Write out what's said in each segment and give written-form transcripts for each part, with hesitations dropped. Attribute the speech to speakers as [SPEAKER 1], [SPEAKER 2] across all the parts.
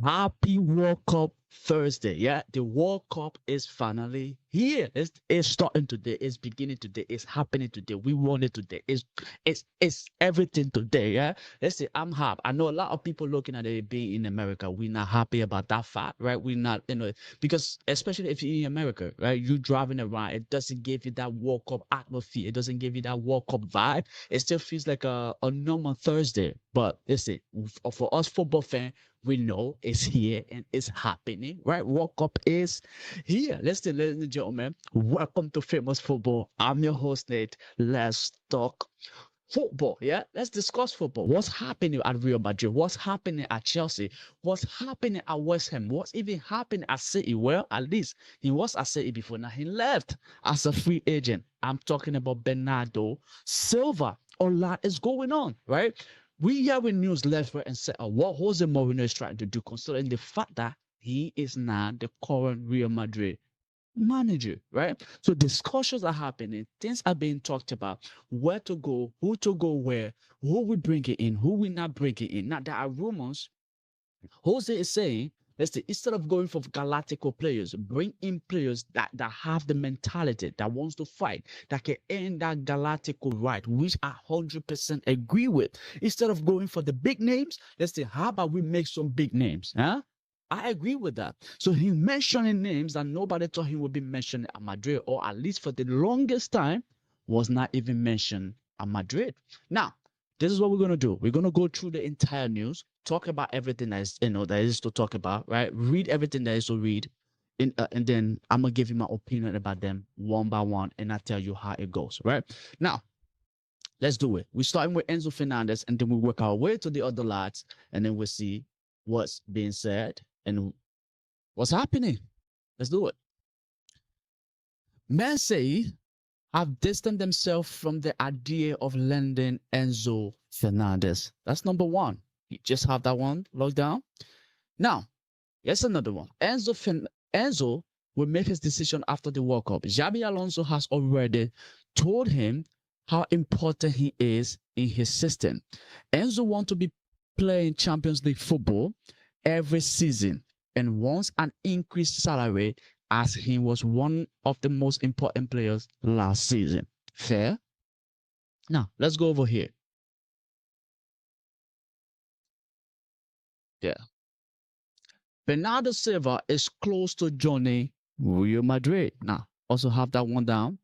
[SPEAKER 1] Happy World Cup Thursday. Yeah, the World Cup is finally here. It's starting today. It's beginning today. It's happening today. We won it today. It's everything today. Yeah. Let's say I'm happy. I know a lot of people looking at it being in America. We're not happy about that fact, right? We're not, because especially if you're in America, right? You driving around, it doesn't give you that World Cup atmosphere. It doesn't give you that World Cup vibe. It still feels like a normal Thursday. But listen, for us football fans, we know it's here and it's happening, right? World Cup is here. Listen, ladies and gentlemen, welcome to Famous Football. I'm your host, Nate. Let's talk football. Yeah, let's discuss football. What's happening at Real Madrid? What's happening at Chelsea? What's happening at West Ham? What's even happening at City? Well, at least he was at City before. Now he left as a free agent. I'm talking about Bernardo Silva. A lot is going on, right? We hearing news left, right, and center what Jose Mourinho is trying to do, considering the fact that he is not the current Real Madrid manager, right? So discussions are happening, things are being talked about, where to go, who to go where, who we bring it in, who we not bring it in. Now there are rumors. Jose is saying, let's say, instead of going for Galactical players, bring in players that have the mentality, that wants to fight, that can earn that Galactical right, which I 100% agree with. Instead of going for the big names, let's say, how about we make some big names? Huh? I agree with that. So he's mentioning names that nobody thought he would be mentioning at Madrid, or at least for the longest time, was not even mentioned at Madrid. Now, this is what we're gonna do. We're gonna go through the entire news, talk about everything that is that is to talk about, right? Read everything that is to read, and then I'm gonna give you my opinion about them one by one, and I tell you how it goes, right? Now, let's do it. We're starting with Enzo Fernandez, and then we work our way to the other lads, and then we'll see what's being said and what's happening. Let's do it. Men say have distanced themselves from the idea of lending Enzo Fernandez. That's number one. You just have that one locked down. Now, here's another one. Enzo will make his decision after the World Cup. Xabi Alonso has already told him how important he is in his system. Enzo wants to be playing Champions League football every season and wants an increased salary as he was one of the most important players last season. Fair? Now, let's go over here. Yeah. Bernardo Silva is close to joining Real Madrid. Now, also have that one down.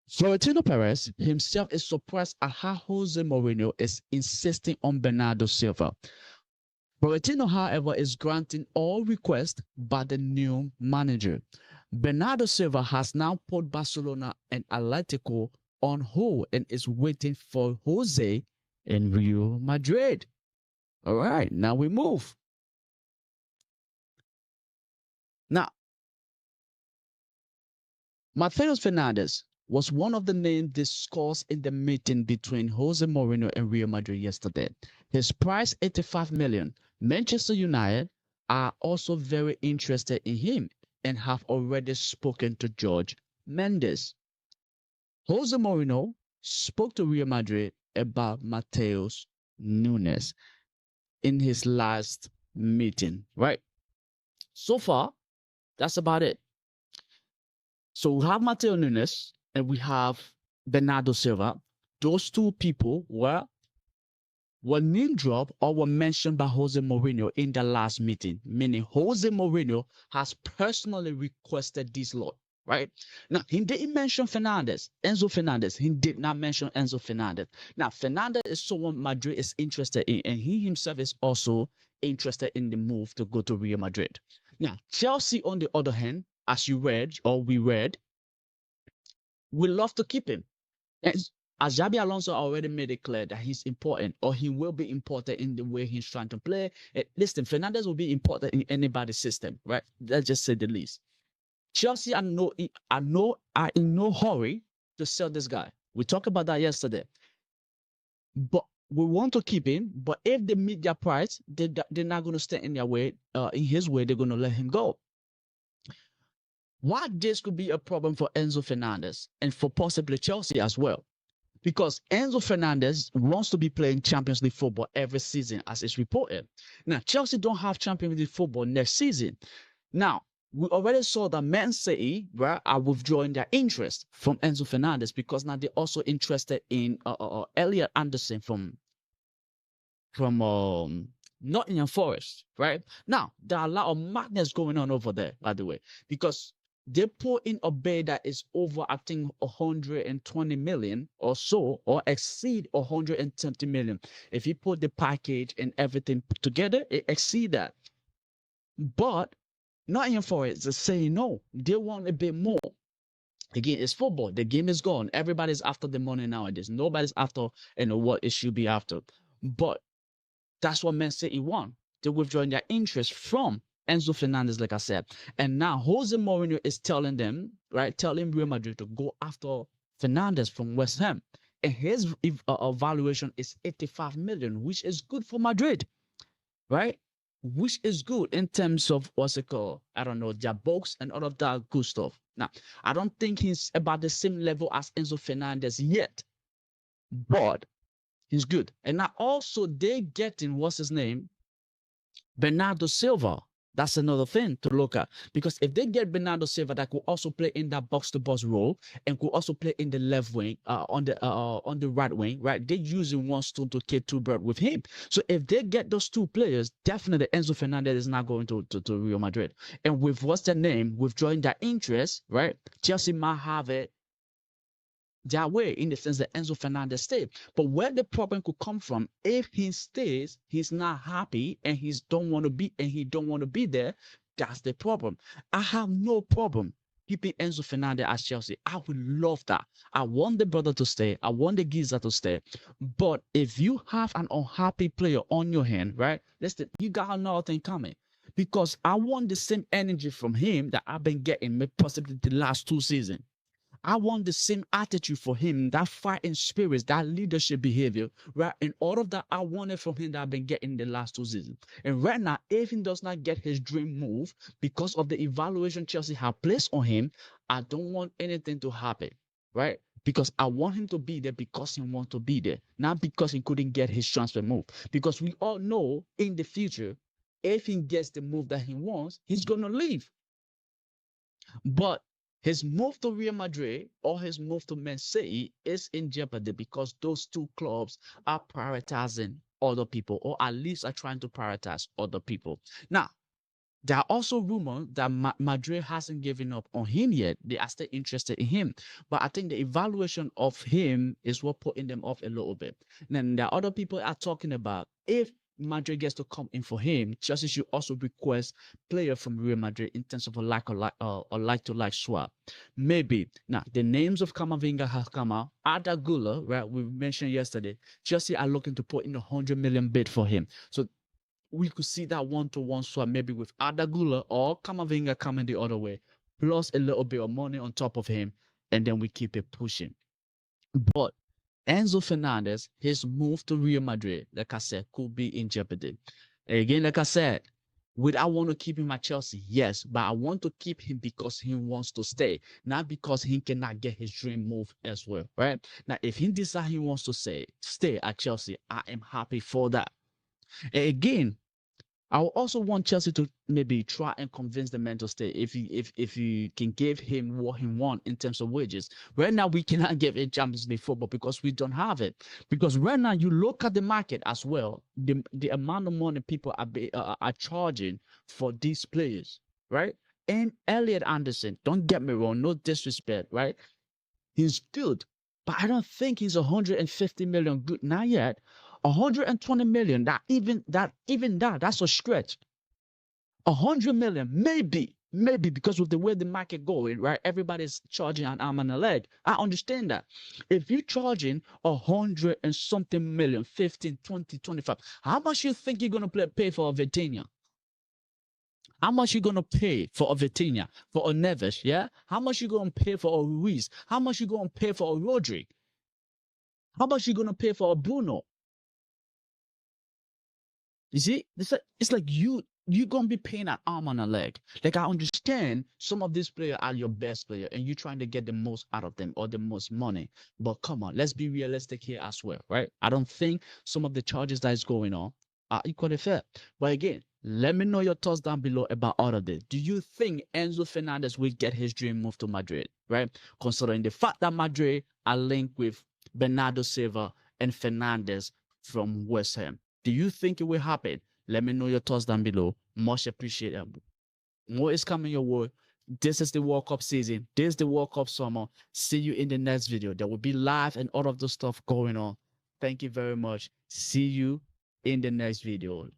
[SPEAKER 1] Florentino Perez himself is surprised at how Jose Mourinho is insisting on Bernardo Silva. Florentino, however, is granting all requests by the new manager. Bernardo Silva has now put Barcelona and Atletico on hold and is waiting for Jose in Real Madrid. All right, now we move. Now, Mateus Fernandez was one of the names discussed in the meeting between Jose Mourinho and Real Madrid yesterday. His price 85 million. Manchester United are also very interested in him and have already spoken to George Mendes. Jose Mourinho spoke to Real Madrid about Mateus Nunes in his last meeting, right? So far, that's about it. So we have Mateus Nunes and we have Bernardo Silva. Those two people were name dropped or were mentioned by Jose Mourinho in the last meeting, meaning Jose Mourinho has personally requested this lot, right? Now, he didn't mention Enzo Fernandez. He did not mention Enzo Fernandez. Now, Fernandez is someone Madrid is interested in, and he himself is also interested in the move to go to Real Madrid. Now, Chelsea, on the other hand, as you read or we read, we love to keep him. As Xabi Alonso already made it clear that he's important or he will be important in the way he's trying to play. Listen, Fernandez will be important in anybody's system, right? Let's just say the least. Chelsea are in no hurry to sell this guy. We talked about that yesterday. But we want to keep him. But if they meet their price, they're not going to stand in their way. In his way, they're going to let him go. Why this could be a problem for Enzo Fernandez and for possibly Chelsea as well. because Enzo Fernandez wants to be playing Champions League football every season, as is reported. Now, Chelsea don't have Champions League football next season. Now, we already saw that Man City are withdrawing their interest from Enzo Fernandez because now they're also interested in Elliot Anderson from Nottingham Forest, right? Now, there are a lot of madness going on over there, by the way, because they put in a bid that is over, I think, 120 million or so, or exceed 120 million. If you put the package and everything together, it exceeds that. But Nottingham Forest is saying no. They want a bit more. Again, it's football. The game is gone. Everybody's after the money nowadays. Nobody's after what it should be after. But that's what Man City want. They're withdrawing their interest from Enzo Fernandez, like I said. And now Jose Mourinho is telling them, right, telling Real Madrid to go after Fernandez from West Ham. And his valuation is 85 million, which is good for Madrid, right? Which is good in terms of what's it called? I don't know, their books and all of that good stuff. Now, I don't think he's about the same level as Enzo Fernandez yet, but he's good. And now also they're getting, what's his name? Bernardo Silva. That's another thing to look at, because if they get Bernardo Silva that could also play in that box-to-box role and could also play in the left wing, on the right wing, right? They're using one stone to kill two birds with him. So if they get those two players, definitely Enzo Fernandez is not going to Real Madrid. And with what's their name, withdrawing their interest, right? Chelsea might have it that way, in the sense that Enzo Fernandez stayed. But where the problem could come from, if he stays, he's not happy and he don't want to be there. That's the problem. I have no problem keeping Enzo Fernandez at Chelsea. I would love that. I want the brother to stay. I want the geezer to stay. But if you have an unhappy player on your hand, right? Listen, you got another thing coming. Because I want the same energy from him that I've been getting possibly the last 2 seasons. I want the same attitude for him, that fighting spirit, that leadership behavior, right? And all of that I wanted from him that I've been getting the last 2 seasons. And right now, if he does not get his dream move because of the evaluation Chelsea have placed on him, I don't want anything to happen, right? Because I want him to be there because he wants to be there, not because he couldn't get his transfer move. Because we all know in the future, if he gets the move that he wants, he's going to leave. But his move to Real Madrid or his move to Man City is in jeopardy because those two clubs are prioritizing other people, or at least are trying to prioritize other people. Now, there are also rumors that Madrid hasn't given up on him yet. They are still interested in him. But I think the evaluation of him is what putting them off a little bit. And then there are other people are talking about, if Madrid gets to come in for him, Chelsea should also request player from Real Madrid in terms of a like-to-like swap. Maybe. Now, the names of Camavinga have come out. Arda Güler, right, we mentioned yesterday, Chelsea are looking to put in 100 million bid for him. So we could see that one-to-one swap maybe with Arda Güler or Camavinga coming the other way, plus a little bit of money on top of him, and then we keep it pushing. But Enzo Fernandez, his move to Real Madrid, like I said, could be in jeopardy. Again, like I said, would I want to keep him at Chelsea? Yes, but I want to keep him because he wants to stay, not because he cannot get his dream move as well, right? Now, if he decides he wants to stay at Chelsea, I am happy for that. And again, I will also want Chelsea to maybe try and convince the man to stay if you can give him what he wants in terms of wages. Right now, we cannot give him Champions League football because we don't have it. Because right now, you look at the market as well, the amount of money people are charging for these players, right? And Elliot Anderson, don't get me wrong, no disrespect, right? He's good, but I don't think he's 150 million good, not yet. 120 million, that's a stretch. 100 million, maybe because of the way the market going, right? Everybody's charging an arm and a leg. I understand that. If you're charging 100 and something million, 15, 20, 25, how much you think you're going to pay for a Vitinha? How much you gonna pay for a Vitinha, for a Neves, yeah? How much you gonna pay for a Ruiz? How much you gonna pay for a Rodri? How much you gonna pay for a Bruno? You see, it's like you're gonna be paying an arm and a leg. Like I understand some of these players are your best player and you're trying to get the most out of them or the most money. But come on, let's be realistic here as well, right? I don't think some of the charges that is going on are equally fair. But again, let me know your thoughts down below about all of this. Do you think Enzo Fernandez will get his dream move to Madrid, right? Considering the fact that Madrid are linked with Bernardo Silva and Fernandez from West Ham. Do you think it will happen? Let me know your thoughts down below. Much appreciated. More is coming your way. This is the World Cup season. This is the World Cup summer. See you in the next video. There will be live and all of the stuff going on. Thank you very much. See you in the next video.